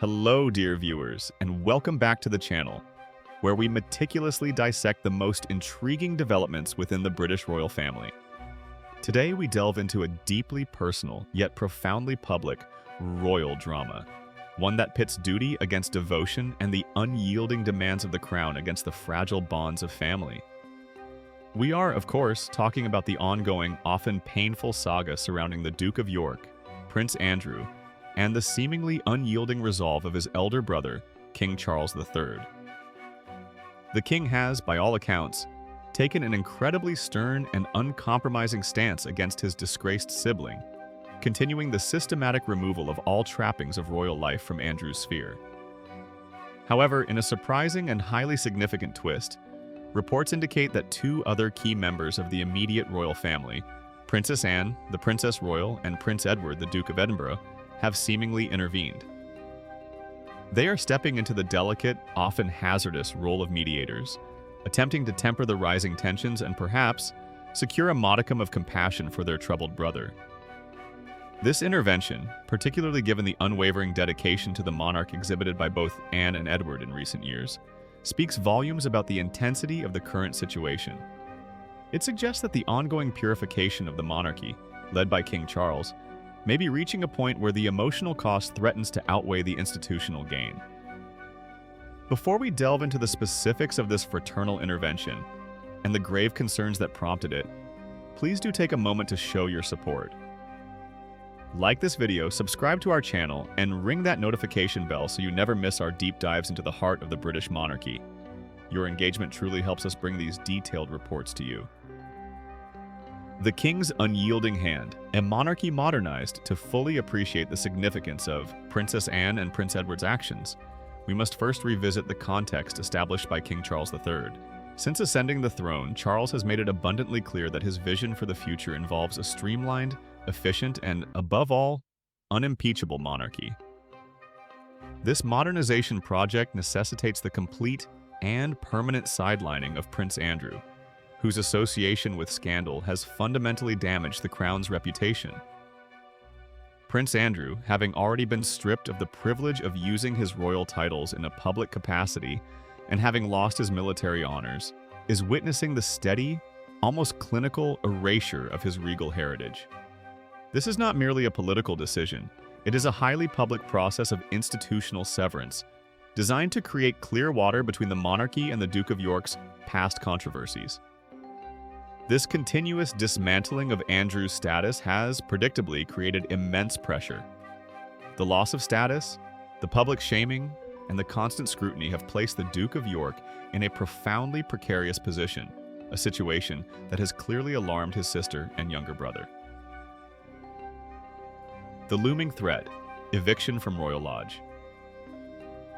Hello, dear viewers, and welcome back to the channel, where we meticulously dissect the most intriguing developments within the British royal family. Today, we delve into a deeply personal, yet profoundly public, royal drama, one that pits duty against devotion and the unyielding demands of the crown against the fragile bonds of family. We are, of course, talking about the ongoing, often painful saga surrounding the Duke of York, Prince Andrew, and the seemingly unyielding resolve of his elder brother, King Charles III. The king has, by all accounts, taken an incredibly stern and uncompromising stance against his disgraced sibling, continuing the systematic removal of all trappings of royal life from Andrew's sphere. However, in a surprising and highly significant twist, reports indicate that two other key members of the immediate royal family, Princess Anne, the Princess Royal, and Prince Edward, the Duke of Edinburgh, have seemingly intervened. They are stepping into the delicate, often hazardous role of mediators, attempting to temper the rising tensions and perhaps secure a modicum of compassion for their troubled brother. This intervention, particularly given the unwavering dedication to the monarch exhibited by both Anne and Edward in recent years, speaks volumes about the intensity of the current situation. It suggests that the ongoing purification of the monarchy, led by King Charles, may be reaching a point where the emotional cost threatens to outweigh the institutional gain. Before we delve into the specifics of this fraternal intervention and the grave concerns that prompted it, please do take a moment to show your support. Like this video, subscribe to our channel, and ring that notification bell so you never miss our deep dives into the heart of the British monarchy. Your engagement truly helps us bring these detailed reports to you. The King's unyielding hand, a monarchy modernized to fully appreciate the significance of Princess Anne and Prince Edward's actions. We must first revisit the context established by King Charles III. Since ascending the throne, Charles has made it abundantly clear that his vision for the future involves a streamlined, efficient, and, above all, unimpeachable monarchy. This modernization project necessitates the complete and permanent sidelining of Prince Andrew, whose association with scandal has fundamentally damaged the crown's reputation. Prince Andrew, having already been stripped of the privilege of using his royal titles in a public capacity and having lost his military honors, is witnessing the steady, almost clinical erasure of his regal heritage. This is not merely a political decision, it is a highly public process of institutional severance, designed to create clear water between the monarchy and the Duke of York's past controversies. This continuous dismantling of Andrew's status has, predictably, created immense pressure. The loss of status, the public shaming, and the constant scrutiny have placed the Duke of York in a profoundly precarious position, a situation that has clearly alarmed his sister and younger brother. The looming threat: eviction from Royal Lodge.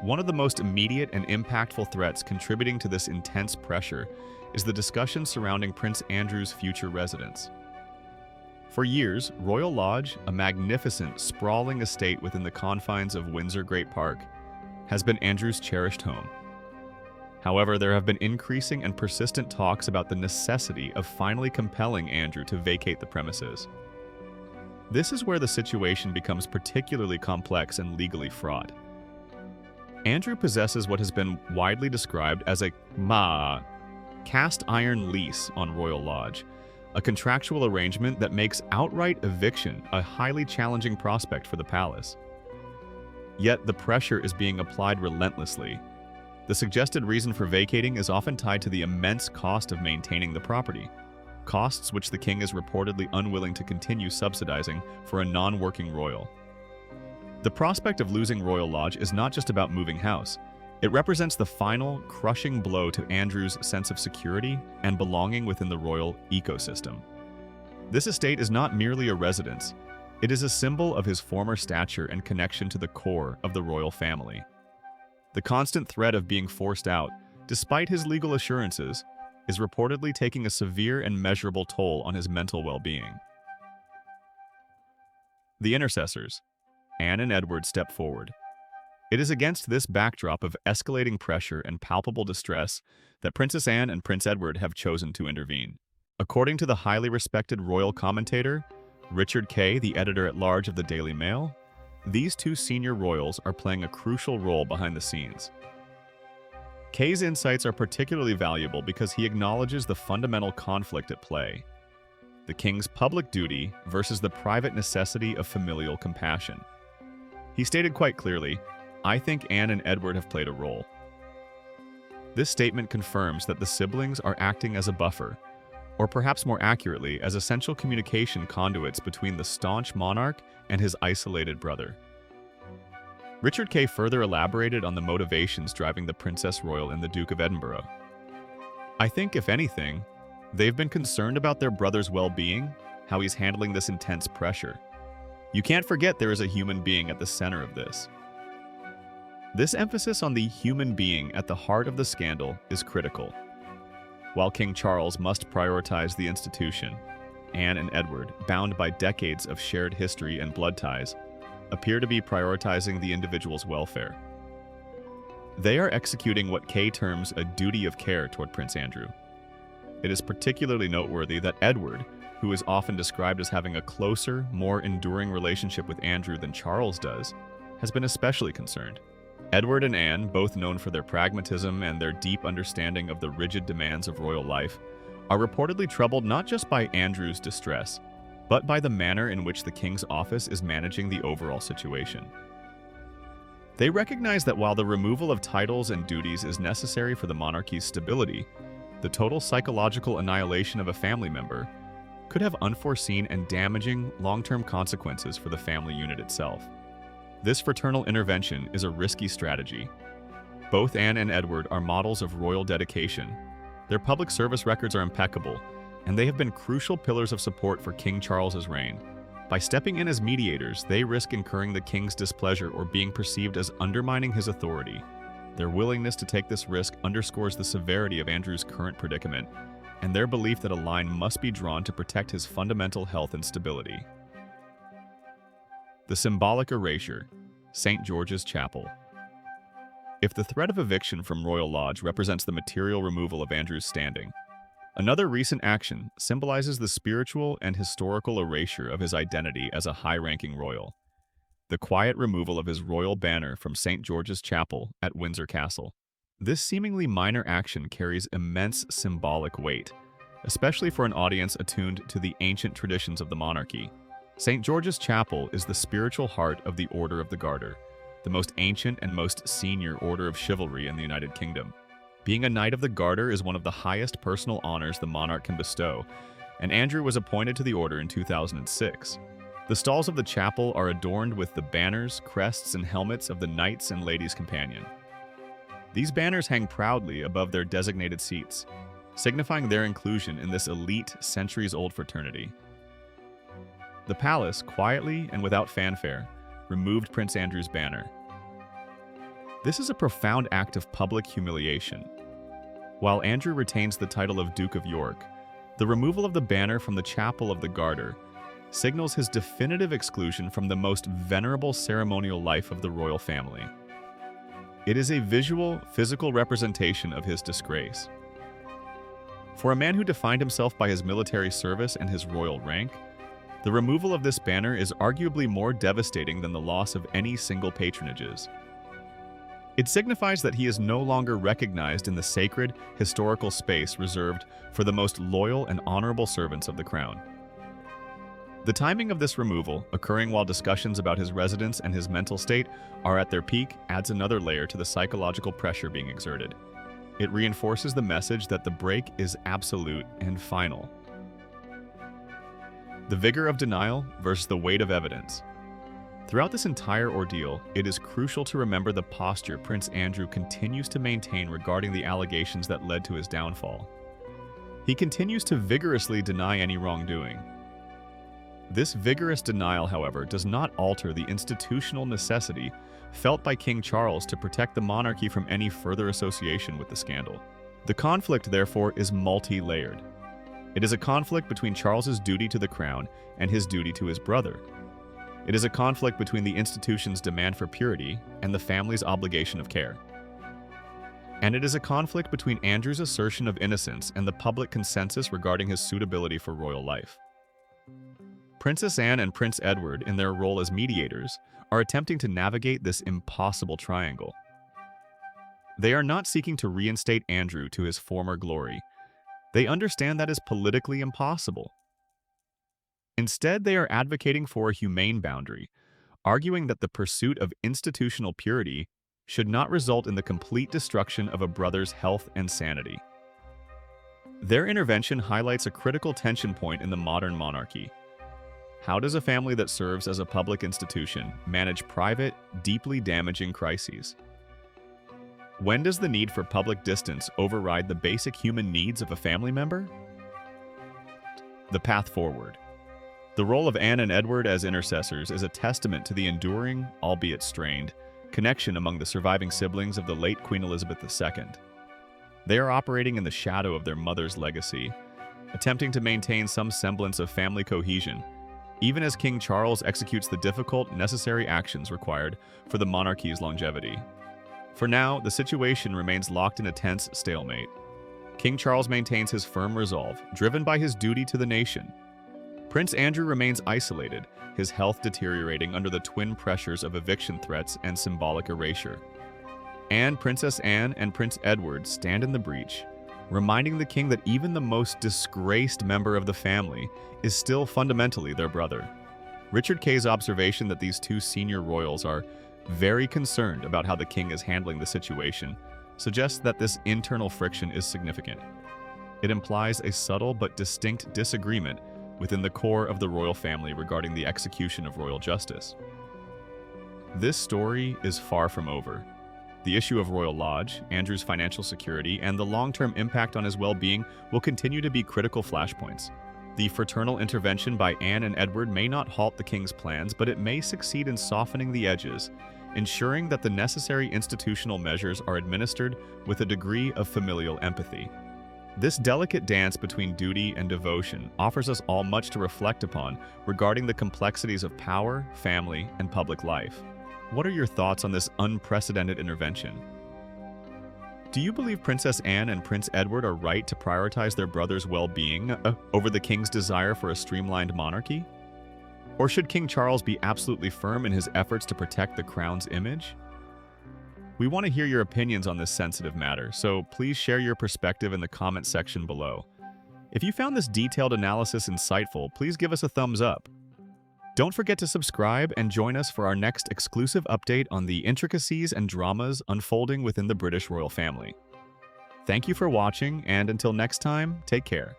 One of the most immediate and impactful threats contributing to this intense pressure is the discussion surrounding Prince Andrew's future residence. For years, Royal Lodge, a magnificent, sprawling estate within the confines of Windsor Great Park, has been Andrew's cherished home. However, there have been increasing and persistent talks about the necessity of finally compelling Andrew to vacate the premises. This is where the situation becomes particularly complex and legally fraught. Andrew possesses what has been widely described as a cast iron lease on Royal Lodge, a contractual arrangement that makes outright eviction a highly challenging prospect for the palace. Yet the pressure is being applied relentlessly. The suggested reason for vacating is often tied to the immense cost of maintaining the property, costs which the king is reportedly unwilling to continue subsidizing for a non-working royal. The prospect of losing Royal Lodge is not just about moving house. It represents the final, crushing blow to Andrew's sense of security and belonging within the royal ecosystem. This estate is not merely a residence. It is a symbol of his former stature and connection to the core of the royal family. The constant threat of being forced out, despite his legal assurances, is reportedly taking a severe and measurable toll on his mental well-being. The intercessors, Anne and Edward, step forward. It is against this backdrop of escalating pressure and palpable distress that Princess Anne and Prince Edward have chosen to intervene. According to the highly respected royal commentator, Richard Kay, the editor-at-large of the Daily Mail, these two senior royals are playing a crucial role behind the scenes. Kay's insights are particularly valuable because he acknowledges the fundamental conflict at play: the king's public duty versus the private necessity of familial compassion. He stated quite clearly, "I think Anne and Edward have played a role." This statement confirms that the siblings are acting as a buffer, or perhaps more accurately, as essential communication conduits between the staunch monarch and his isolated brother. Richard Kay further elaborated on the motivations driving the Princess Royal and the Duke of Edinburgh. "I think, if anything, they've been concerned about their brother's well-being, how he's handling this intense pressure. You can't forget there is a human being at the center of this." This emphasis on the human being at the heart of the scandal is critical. While King Charles must prioritize the institution, Anne and Edward, bound by decades of shared history and blood ties, appear to be prioritizing the individual's welfare. They are executing what Kay terms a duty of care toward Prince Andrew. It is particularly noteworthy that Edward, who is often described as having a closer, more enduring relationship with Andrew than Charles does, has been especially concerned. Edward and Anne, both known for their pragmatism and their deep understanding of the rigid demands of royal life, are reportedly troubled not just by Andrew's distress, but by the manner in which the king's office is managing the overall situation. They recognize that while the removal of titles and duties is necessary for the monarchy's stability, the total psychological annihilation of a family member could have unforeseen and damaging long-term consequences for the family unit itself. This fraternal intervention is a risky strategy. Both Anne and Edward are models of royal dedication. Their public service records are impeccable, and they have been crucial pillars of support for King Charles's reign. By stepping in as mediators, they risk incurring the king's displeasure or being perceived as undermining his authority. Their willingness to take this risk underscores the severity of Andrew's current predicament, and their belief that a line must be drawn to protect his fundamental health and stability. The symbolic erasure, St. George's Chapel. If the threat of eviction from Royal Lodge represents the material removal of Andrew's standing, another recent action symbolizes the spiritual and historical erasure of his identity as a high-ranking royal: the quiet removal of his royal banner from St. George's Chapel at Windsor Castle. This seemingly minor action carries immense symbolic weight, especially for an audience attuned to the ancient traditions of the monarchy. St. George's Chapel is the spiritual heart of the Order of the Garter, the most ancient and most senior order of chivalry in the United Kingdom. Being a Knight of the Garter is one of the highest personal honors the monarch can bestow, and Andrew was appointed to the order in 2006. The stalls of the chapel are adorned with the banners, crests, and helmets of the Knights and Ladies Companion. These banners hang proudly above their designated seats, signifying their inclusion in this elite, centuries-old fraternity. The palace, quietly and without fanfare, removed Prince Andrew's banner. This is a profound act of public humiliation. While Andrew retains the title of Duke of York, the removal of the banner from the Chapel of the Garter signals his definitive exclusion from the most venerable ceremonial life of the royal family. It is a visual, physical representation of his disgrace. For a man who defined himself by his military service and his royal rank, the removal of this banner is arguably more devastating than the loss of any single patronages. It signifies that he is no longer recognized in the sacred, historical space reserved for the most loyal and honorable servants of the crown. The timing of this removal, occurring while discussions about his residence and his mental state are at their peak, adds another layer to the psychological pressure being exerted. It reinforces the message that the break is absolute and final. The vigor of denial versus the weight of evidence. Throughout this entire ordeal, it is crucial to remember the posture Prince Andrew continues to maintain regarding the allegations that led to his downfall. He continues to vigorously deny any wrongdoing. This vigorous denial, however, does not alter the institutional necessity felt by King Charles to protect the monarchy from any further association with the scandal. The conflict, therefore, is multi-layered. It is a conflict between Charles's duty to the crown and his duty to his brother. It is a conflict between the institution's demand for purity and the family's obligation of care. And it is a conflict between Andrew's assertion of innocence and the public consensus regarding his suitability for royal life. Princess Anne and Prince Edward, in their role as mediators, are attempting to navigate this impossible triangle. They are not seeking to reinstate Andrew to his former glory. They understand that is politically impossible. Instead, they are advocating for a humane boundary, arguing that the pursuit of institutional purity should not result in the complete destruction of a brother's health and sanity. Their intervention highlights a critical tension point in the modern monarchy. How does a family that serves as a public institution manage private, deeply damaging crises? When does the need for public distance override the basic human needs of a family member? The path forward. The role of Anne and Edward as intercessors is a testament to the enduring, albeit strained, connection among the surviving siblings of the late Queen Elizabeth II. They are operating in the shadow of their mother's legacy, attempting to maintain some semblance of family cohesion, even as King Charles executes the difficult, necessary actions required for the monarchy's longevity. For now, the situation remains locked in a tense stalemate. King Charles maintains his firm resolve, driven by his duty to the nation. Prince Andrew remains isolated, his health deteriorating under the twin pressures of eviction threats and symbolic erasure. And Princess Anne and Prince Edward stand in the breach, reminding the king that even the most disgraced member of the family is still fundamentally their brother. Richard Kay's observation that these two senior royals are very concerned about how the king is handling the situation suggests that this internal friction is significant. It implies a subtle but distinct disagreement within the core of the royal family regarding the execution of royal justice. This story is far from over. The issue of Royal Lodge, Andrew's financial security, and the long-term impact on his well-being will continue to be critical flashpoints. The fraternal intervention by Anne and Edward may not halt the king's plans, but it may succeed in softening the edges, ensuring that the necessary institutional measures are administered with a degree of familial empathy. This delicate dance between duty and devotion offers us all much to reflect upon regarding the complexities of power, family, and public life. What are your thoughts on this unprecedented intervention? Do you believe Princess Anne and Prince Edward are right to prioritize their brother's well-being over the king's desire for a streamlined monarchy? Or should King Charles be absolutely firm in his efforts to protect the crown's image? We want to hear your opinions on this sensitive matter, so please share your perspective in the comment section below. If you found this detailed analysis insightful, please give us a thumbs up. Don't forget to subscribe and join us for our next exclusive update on the intricacies and dramas unfolding within the British royal family. Thank you for watching, and until next time, take care.